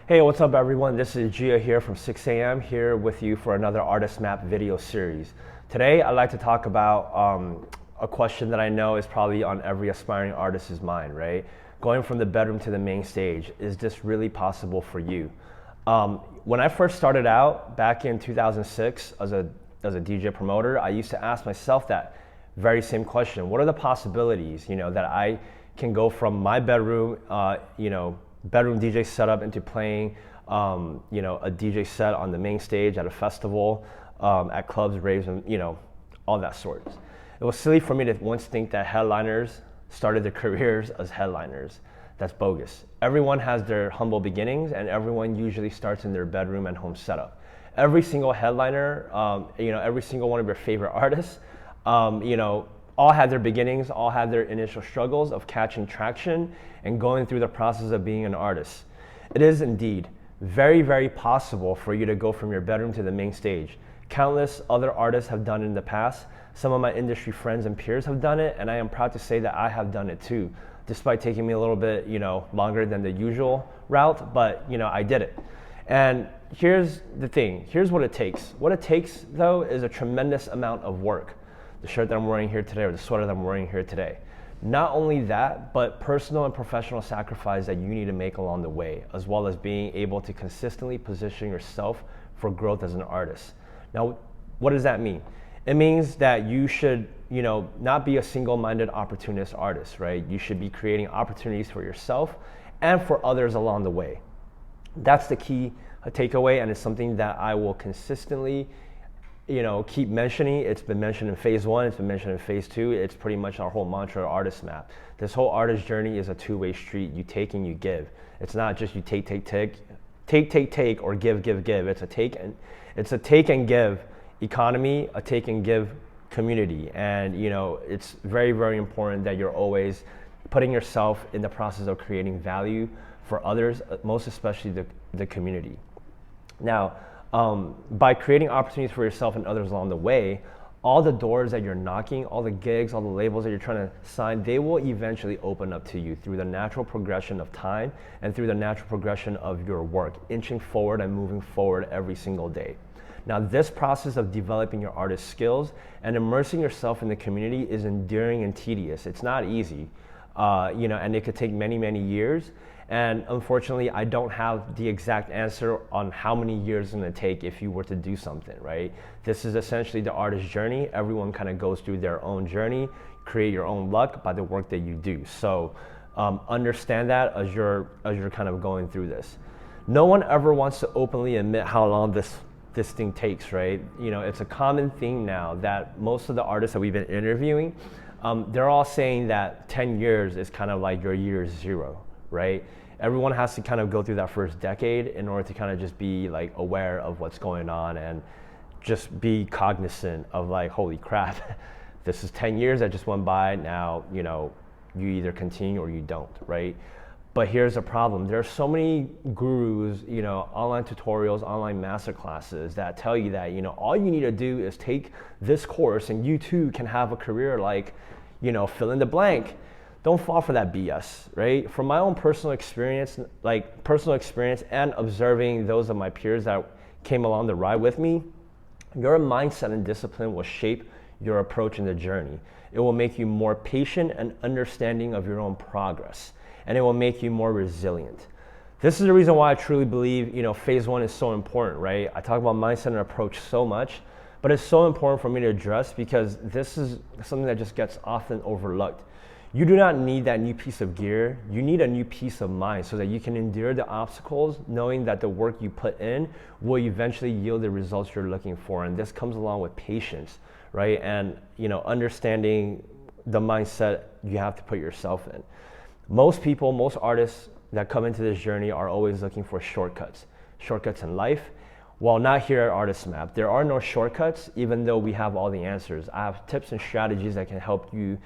Hey, what's up everyone? This is Gia here from 6 a.m. here with you for another ArtistMap video series. Today I'd like to talk about a question that I know is probably on every aspiring artist's mind, right? Going from the bedroom to the main stage, is this really possible for you? When I first started out back in 2006 as a DJ promoter, I used to ask myself that very same question. What are the possibilities, that I can go from my bedroom, bedroom DJ setup into playing, a DJ set on the main stage at a festival, at clubs, raves, and all that sorts. It was silly for me to once think that headliners started their careers as headliners. That's bogus. Everyone has their humble beginnings, and everyone usually starts in their bedroom and home setup. Every single headliner, every single one of your favorite artists, all had their beginnings, all had their initial struggles of catching traction and going through the process of being an artist. It is indeed very, very possible for you to go from your bedroom to the main stage. Countless other artists have done it in the past. Some of my industry friends and peers have done it, and I am proud to say that I have done it too, despite taking me a little bit, longer than the usual route, but I did it. And here's the thing, here's what it takes. What it takes though is a tremendous amount of work. The shirt that I'm wearing here today, or the sweater that I'm wearing here today. Not only that, but personal and professional sacrifice that you need to make along the way, as well as being able to consistently position yourself for growth as an artist. Now, what does that mean? It means that you should, not be a single-minded opportunist artist, right? You should be creating opportunities for yourself and for others along the way. That's the key takeaway, and it's something that I will consistently keep mentioning. It's been mentioned in phase 1, it's been mentioned in phase 2. It's pretty much our whole mantra, ArtistMap. This whole artist journey is a two-way street. You take and you give. It's not just you take, or give. It's a take and give economy, a take and give community. And it's very, very important that you're always putting yourself in the process of creating value for others, most especially the community. Now, by creating opportunities for yourself and others along the way, all the doors that you're knocking, all the gigs, all the labels that you're trying to sign, they will eventually open up to you through the natural progression of time and through the natural progression of your work, inching forward and moving forward every single day. Now, this process of developing your artist skills and immersing yourself in the community is enduring and tedious. It's not easy, and it could take many, many years. And unfortunately, I don't have the exact answer on how many years it's gonna take if you were to do something, right? This is essentially the artist journey. Everyone kind of goes through their own journey, create your own luck by the work that you do. So understand that as you're kind of going through this. No one ever wants to openly admit how long this thing takes, right? It's a common thing now that most of the artists that we've been interviewing, they're all saying that 10 years is kind of like your year zero, right? Everyone has to kind of go through that first decade in order to kind of just be like aware of what's going on and just be cognizant of like, holy crap, this is 10 years that just went by. Now, you either continue or you don't, right? But here's the problem. There are so many gurus, online tutorials, online masterclasses that tell you that, all you need to do is take this course and you too can have a career like, fill in the blank. Don't fall for that BS, right? From my own personal experience and observing those of my peers that came along the ride with me, your mindset and discipline will shape your approach in the journey. It will make you more patient and understanding of your own progress, and it will make you more resilient. This is the reason why I truly believe, phase 1 is so important, right? I talk about mindset and approach so much, but it's so important for me to address because this is something that just gets often overlooked. You do not need that new piece of gear. You need a new peace of mind so that you can endure the obstacles, knowing that the work you put in will eventually yield the results you're looking for. And this comes along with patience, right? And understanding the mindset you have to put yourself in. Most people, most artists that come into this journey are always looking for shortcuts in life. Well, not here at ArtistMap. There are no shortcuts, even though we have all the answers. I have tips and strategies that can help you,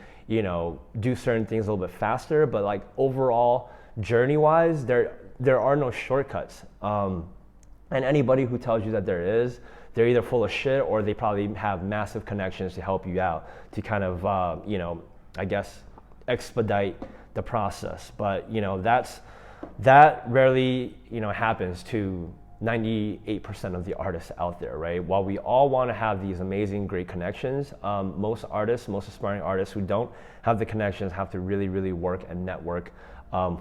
do certain things a little bit faster, but like overall, journey-wise, there are no shortcuts. And anybody who tells you that there is, they're either full of shit or they probably have massive connections to help you out to kind of, expedite the process. But, that's that rarely, happens to 98% of the artists out there, right? While we all want to have these amazing, great connections, most artists, most aspiring artists who don't have the connections have to really, really work and network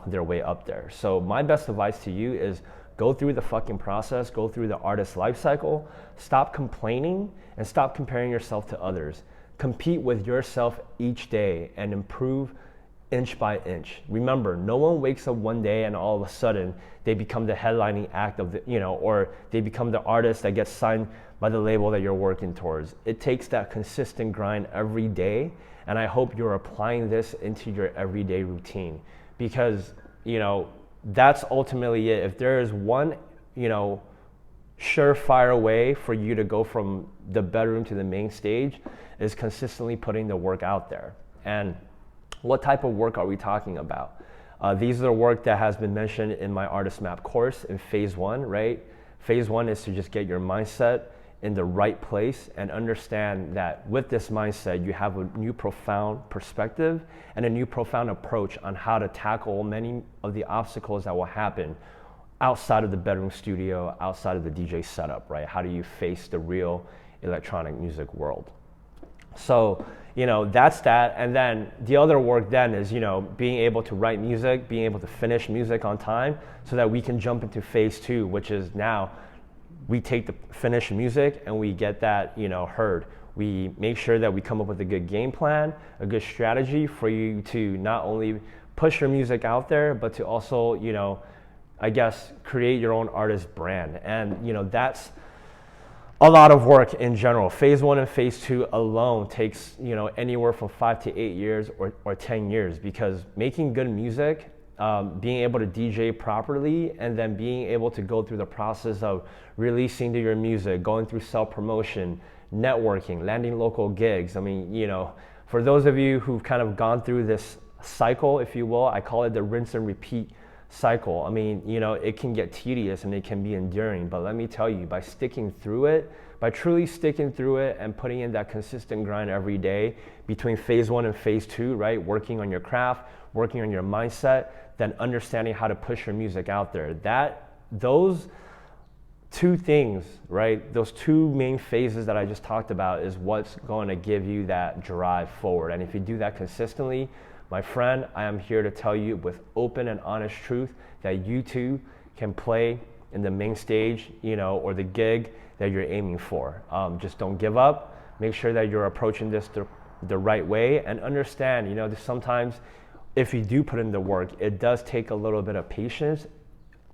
their way up there. So my best advice to you is go through the fucking process, go through the artist life cycle, stop complaining and stop comparing yourself to others. Compete with yourself each day and improve inch by inch. Remember, no one wakes up one day and all of a sudden they become the headlining act of the, or they become the artist that gets signed by the label that you're working towards. It takes that consistent grind every day, and I hope you're applying this into your everyday routine, because, that's ultimately it. If there is one, surefire way for you to go from the bedroom to the main stage, is consistently putting the work out there. And what type of work are we talking about? These are the work that has been mentioned in my ArtistMap course in phase 1, right? Phase 1 is to just get your mindset in the right place and understand that with this mindset, you have a new profound perspective and a new profound approach on how to tackle many of the obstacles that will happen outside of the bedroom studio, outside of the DJ setup, right? How do you face the real electronic music world? So, that's that. And then the other work then is, being able to write music, being able to finish music on time so that we can jump into phase 2, which is now we take the finished music and we get that, heard. We make sure that we come up with a good game plan, a good strategy for you to not only push your music out there, but to also, create your own artist brand. And, that's a lot of work in general. Phase 1 and phase 2 alone takes, anywhere from 5 to 8 years or 10 years, because making good music, being able to DJ properly, and then being able to go through the process of releasing to your music, going through self-promotion, networking, landing local gigs. I mean, for those of you who've kind of gone through this cycle, if you will, I call it the rinse and repeat cycle. I mean, it can get tedious and it can be enduring, but let me tell you, by sticking through it, by truly sticking through it and putting in that consistent grind every day between phase 1 and phase 2, right? Working on your craft, working on your mindset, then understanding how to push your music out there. Those two things, right? Those two main phases that I just talked about is what's going to give you that drive forward. And if you do that consistently, my friend, I am here to tell you with open and honest truth that you too can play in the main stage, or the gig that you're aiming for. Just don't give up. Make sure that you're approaching this the right way, and understand, sometimes if you do put in the work, it does take a little bit of patience.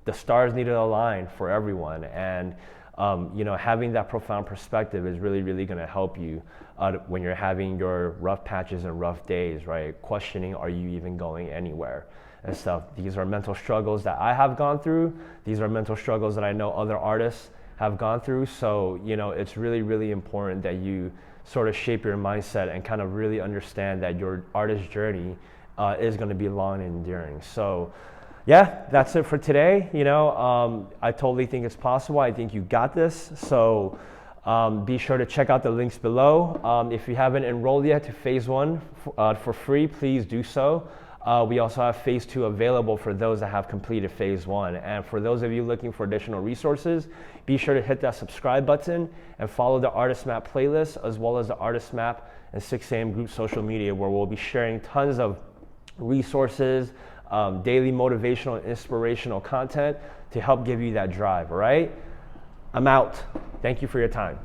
The stars need to align for everyone, and having that profound perspective is really, really going to help you when you're having your rough patches and rough days, right? Questioning, are you even going anywhere and stuff. These are mental struggles that I have gone through. These are mental struggles that I know other artists have gone through. So, it's really, really important that you sort of shape your mindset and kind of really understand that your artist journey is going to be long and enduring. So, yeah, that's it for today. I totally think it's possible. I think you got this. So be sure to check out the links below. If you haven't enrolled yet to phase 1 for free, please do so. We also have phase 2 available for those that have completed phase 1. And for those of you looking for additional resources, be sure to hit that subscribe button and follow the ArtistMap playlist, as well as the ArtistMap and 6 a.m. group social media, where we'll be sharing tons of resources, daily motivational and inspirational content to help give you that drive, all right? I'm out. Thank you for your time.